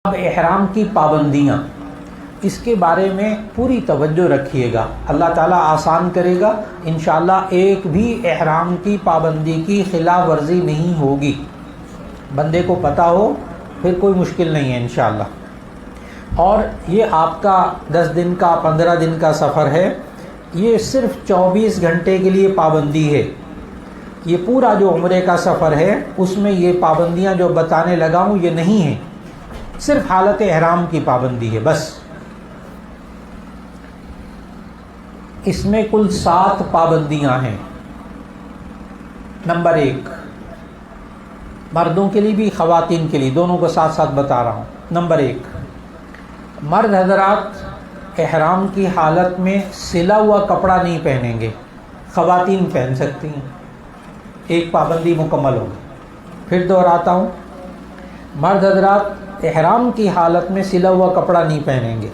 اب احرام کی پابندیاں، اس کے بارے میں پوری توجہ رکھیے گا، اللہ تعالیٰ آسان کرے گا انشاءاللہ۔ ایک بھی احرام کی پابندی کی خلاف ورزی نہیں ہوگی، بندے کو پتہ ہو پھر کوئی مشکل نہیں ہے انشاءاللہ۔ اور یہ آپ کا 10 دن کا 15 دن کا سفر ہے، یہ صرف 24 گھنٹے کے لیے پابندی ہے۔ یہ پورا جو عمرے کا سفر ہے اس میں یہ پابندیاں جو بتانے لگا ہوں یہ نہیں ہیں، صرف حالت احرام کی پابندی ہے بس۔ اس میں کل 7 پابندیاں ہیں۔ نمبر 1، مردوں کے لیے بھی خواتین کے لیے دونوں کو ساتھ ساتھ بتا رہا ہوں۔ نمبر 1، مرد حضرات احرام کی حالت میں سلا ہوا کپڑا نہیں پہنیں گے، خواتین پہن سکتی ہیں، ایک پابندی مکمل ہوگی۔ پھر دہراتا ہوں، مرد حضرات احرام کی حالت میں سلا ہوا کپڑا نہیں پہنیں گے۔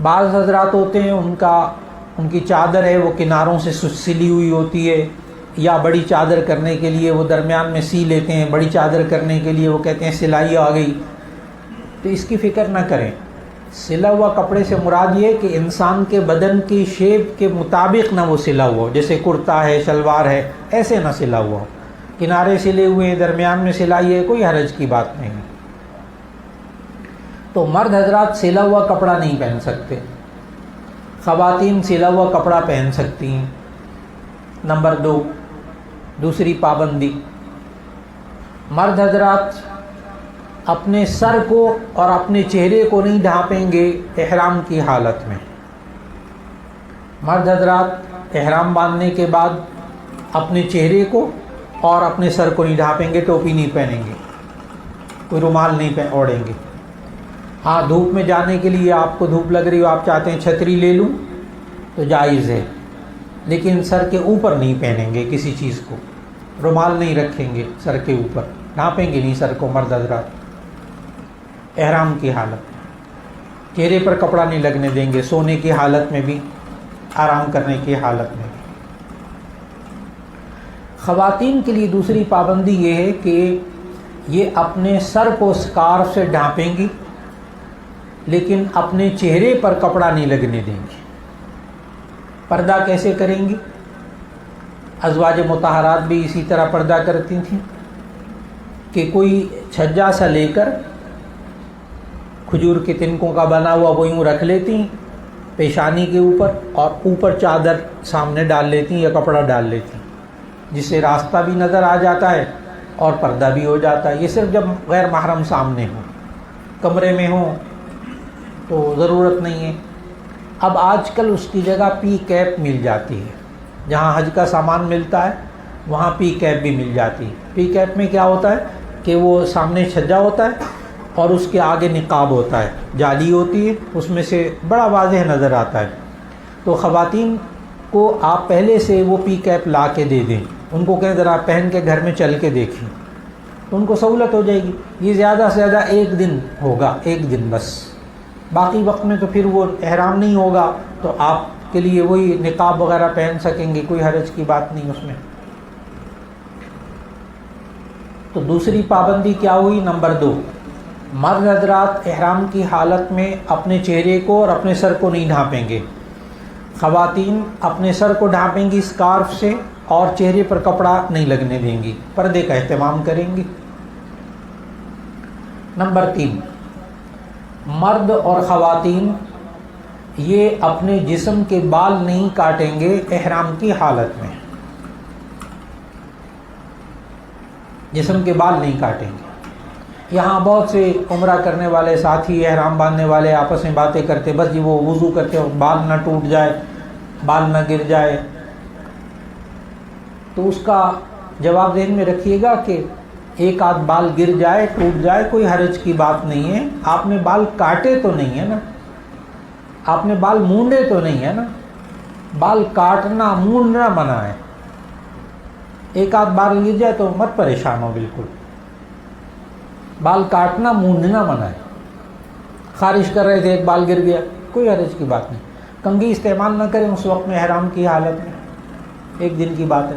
بعض حضرات ہوتے ہیں ان کی چادر ہے وہ کناروں سے سلی ہوئی ہوتی ہے، یا بڑی چادر کرنے کے لیے وہ درمیان میں سی لیتے ہیں، بڑی چادر کرنے کے لیے وہ کہتے ہیں سلائی آ گئی، تو اس کی فکر نہ کریں۔ سلا ہوا کپڑے سے مراد یہ کہ انسان کے بدن کی شیپ کے مطابق نہ وہ سلا ہوا ہو، جیسے کرتا ہے شلوار ہے ایسے نہ سلا ہوا ہو، کنارے سلے ہوئے درمیان میں سلائی ہے، کوئی حرج کی بات نہیں۔ تو مرد حضرات سلا ہوا کپڑا نہیں پہن سکتے، خواتین سلا ہوا کپڑا پہن سکتی ہیں۔ نمبر 2، دوسری پابندی، مرد حضرات اپنے سر کو اور اپنے چہرے کو نہیں ڈھانپیں گے احرام کی حالت میں۔ مرد حضرات احرام باندھنے کے بعد اپنے چہرے کو اور اپنے سر کو نہیں ڈھانپیں گے، ٹوپی نہیں پہنیں گے، کوئی رومال نہیں اوڑھیں گے۔ ہاں، دھوپ میں جانے کے لیے آپ کو دھوپ لگ رہی ہو، آپ چاہتے ہیں چھتری لے لوں تو جائز ہے، لیکن سر کے اوپر نہیں پہنیں گے کسی چیز کو، رومال نہیں رکھیں گے سر کے اوپر، ڈھانپیں گے نہیں سر کو مرد حضرات احرام کی حالت میں۔ چہرے پر کپڑا نہیں لگنے دیں گے، سونے کی حالت میں بھی، آرام کرنے کی حالت میں بھی۔ خواتین کے لیے دوسری پابندی یہ ہے کہ یہ اپنے سر کو اسکارف سے ڈھانپیں گی، لیکن اپنے چہرے پر کپڑا نہیں لگنے دیں گی۔ پردہ کیسے کریں گی؟ ازواج مطہرات بھی اسی طرح پردہ کرتی تھیں کہ کوئی چھجا سا لے کر کھجور کے تنکوں کا بنا ہوا وہ یوں رکھ لیتی ہیں پیشانی کے اوپر، اور اوپر چادر سامنے ڈال لیتی ہیں یا کپڑا ڈال لیتی ہیں، جس سے راستہ بھی نظر آ جاتا ہے اور پردہ بھی ہو جاتا ہے۔ یہ صرف جب غیر محرم سامنے ہوں، کمرے میں ہوں تو ضرورت نہیں ہے۔ اب آج کل اس کی جگہ پی کیپ مل جاتی ہے، جہاں حج کا سامان ملتا ہے وہاں پی کیپ بھی مل جاتی ہے۔ پی کیپ میں کیا ہوتا ہے کہ وہ سامنے چھجا ہوتا ہے اور اس کے آگے نقاب ہوتا ہے، جالی ہوتی ہے، اس میں سے بڑا واضح نظر آتا ہے۔ تو خواتین کو آپ پہلے سے وہ پی کیپ لا کے دے دیں، ان کو کہیں ذرا پہن کے گھر میں چل کے دیکھیں، تو ان کو سہولت ہو جائے گی۔ یہ زیادہ سے زیادہ 1 دن ہوگا، 1 دن بس، باقی وقت میں تو پھر وہ احرام نہیں ہوگا، تو آپ کے لیے وہی نقاب وغیرہ پہن سکیں گے، کوئی حرج کی بات نہیں اس میں۔ تو دوسری پابندی کیا ہوئی؟ نمبر 2، مرد حضرات احرام کی حالت میں اپنے چہرے کو اور اپنے سر کو نہیں ڈھانپیں گے، خواتین اپنے سر کو ڈھانپیں گی اسکارف سے اور چہرے پر کپڑا نہیں لگنے دیں گی، پردے کا اہتمام کریں گی۔ نمبر 3، مرد اور خواتین یہ اپنے جسم کے بال نہیں کاٹیں گے احرام کی حالت میں، جسم کے بال نہیں کاٹیں گے۔ یہاں بہت سے عمرہ کرنے والے ساتھی، احرام باندھنے والے آپس میں باتیں کرتے، بس جی وہ وضو کرتے ہو بال نہ ٹوٹ جائے، بال نہ گر جائے، تو اس کا جواب ذہن میں رکھیے گا کہ ایک آدھ بال گر جائے ٹوٹ جائے کوئی حرج کی بات نہیں ہے، آپ نے بال کاٹے تو نہیں ہے نا، آپ نے بال مونڈے تو نہیں ہے نا، بال کاٹنا مونڈنا منع ہے۔ ایک آدھ بال گر جائے تو مت پریشان ہو، بالکل بال کاٹنا مونڈنا منع ہے۔ خارش کر رہے تھے ایک بال گر گیا، کوئی حرج کی بات نہیں، کنگھی استعمال نہ کریں اس وقت میں احرام کی حالت میں، 1 دن کی بات ہے۔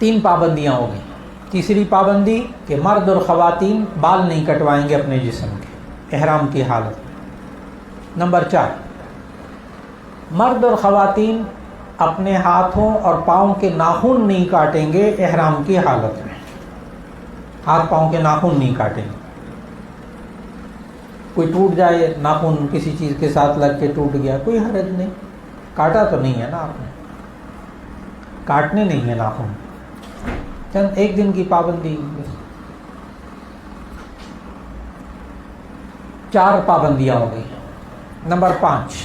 3 پابندیاں ہو گئیں. تیسری پابندی کہ مرد اور خواتین بال نہیں کٹوائیں گے اپنے جسم کے احرام کی حالت میں. نمبر 4، مرد اور خواتین اپنے ہاتھوں اور پاؤں کے ناخن نہیں کاٹیں گے احرام کی حالت میں. ہاتھ پاؤں کے ناخن نہیں کاٹیں گے. کوئی ٹوٹ جائے ناخن کسی چیز کے ساتھ لگ کے ٹوٹ گیا، کوئی حرج نہیں، کاٹا تو نہیں ہے نا آپ نے، کاٹنے نہیں ہے ناخن. چند 1 دن کی پابندی. 4 پابندیاں ہو گئی. نمبر 5،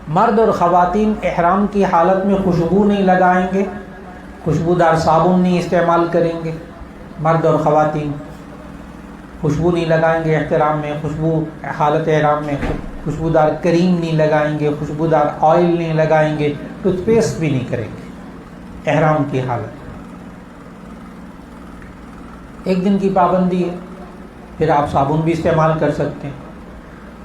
مرد اور خواتین احرام کی حالت میں خوشبو نہیں لگائیں گے، خوشبودار صابن نہیں استعمال کریں گے. مرد اور خواتین خوشبو نہیں لگائیں گے احرام میں، حالت احرام میں خوشبودار کریم نہیں لگائیں گے، خوشبودار آئل نہیں لگائیں گے، ٹوتھ پیسٹ بھی نہیں کریں گے احرام کی حالت. 1 دن کی پابندی ہے. پھر آپ صابن بھی استعمال کر سکتے ہیں.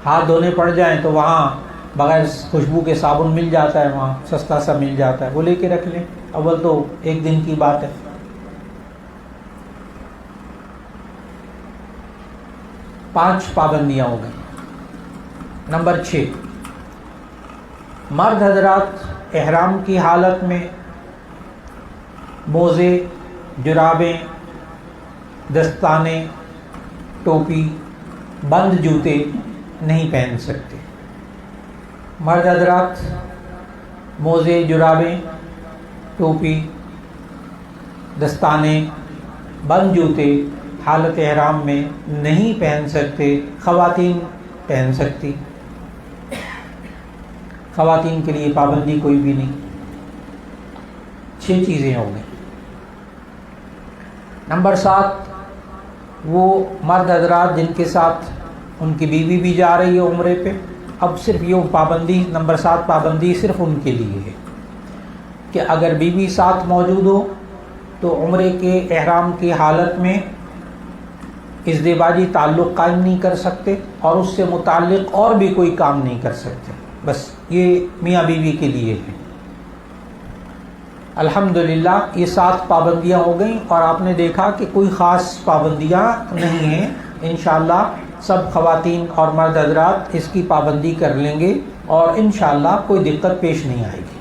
ہاتھ دھونے پڑ جائیں تو وہاں بغیر خوشبو کے صابن مل جاتا ہے، وہاں سستا سا مل جاتا ہے، وہ لے کے رکھ لیں. اول تو 1 دن کی بات ہے. 5 پابندیاں ہو گئیں. نمبر 6، مرد حضرات احرام کی حالت میں موزے، جرابیں، دستانے، ٹوپی، بند جوتے نہیں پہن سکتے. مرد حضرات موزے، جرابیں، ٹوپی، دستانے، بند جوتے حالت احرام میں نہیں پہن سکتے. خواتین پہن سکتی. خواتین کے لیے پابندی کوئی بھی نہیں. 6 چیزیں ہو گئیں. نمبر 7، وہ مرد حضرات جن کے ساتھ ان کی بیوی بھی جا رہی ہے عمرے پہ، اب صرف یہ پابندی نمبر 7 پابندی صرف ان کے لیے ہے کہ اگر بیوی ساتھ موجود ہو تو عمرے کے احرام کی حالت میں ازدواجی تعلق قائم نہیں کر سکتے اور اس سے متعلق اور بھی کوئی کام نہیں کر سکتے. بس یہ میاں بیوی کے لیے ہے. الحمدللہ یہ 7 پابندیاں ہو گئیں اور آپ نے دیکھا کہ کوئی خاص پابندیاں نہیں ہیں. انشاءاللہ سب خواتین اور مرد حضرات اس کی پابندی کر لیں گے اور انشاءاللہ کوئی دقت پیش نہیں آئے گی.